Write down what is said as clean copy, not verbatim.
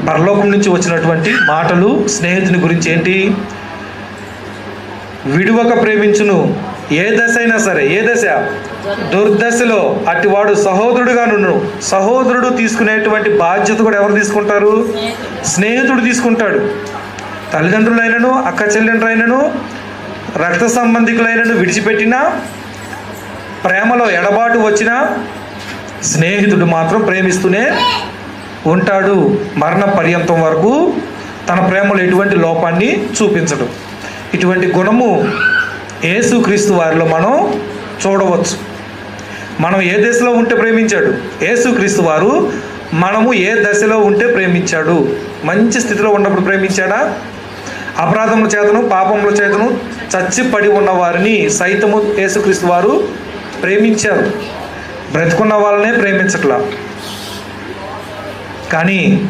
పరలోకం నుంచి వచ్చినటువంటి మాటలు స్నేహితుని గురించి ఏంటి? విడువక ప్రేమించును. ఏ దశ అయినా సరే, ఏ దశ? దుర్దశలో అటివాడు సహోదరుడుగా నుండు. సహోదరుడు తీసుకునేటువంటి బాధ్యత కూడా ఎవరు తీసుకుంటారు? స్నేహితుడు తీసుకుంటాడు. తల్లిదండ్రులైనను, అక్క చెల్లెండ్రులైనను, రక్త సంబంధికులైనను విడిచిపెట్టినా, ప్రేమలో ఎడబాటు వచ్చినా స్నేహితుడు మాత్రం ప్రేమిస్తూనే ఉంటాడు. మరణ పర్యంతం వరకు తన ప్రేమలో ఎటువంటి లోపాన్ని చూపించడు. ఇటువంటి గుణము యేసుక్రీస్తు వారిలో మనం చూడవచ్చు. మనం ఏ దశలో ఉంటే ప్రేమించాడు? యేసుక్రీస్తు వారు మనము ఏ దశలో ఉంటే ప్రేమించాడు? మంచి స్థితిలో ఉన్నప్పుడు ప్రేమించాడా? అపరాధముల చేతను, పాపముల చేతను చచ్చిపడి ఉన్న వారిని సైతము యేసుక్రీస్తు వారు ప్రేమించారు. బ్రతుకున్న వాళ్ళనే ప్రేమించట్లా. కానీ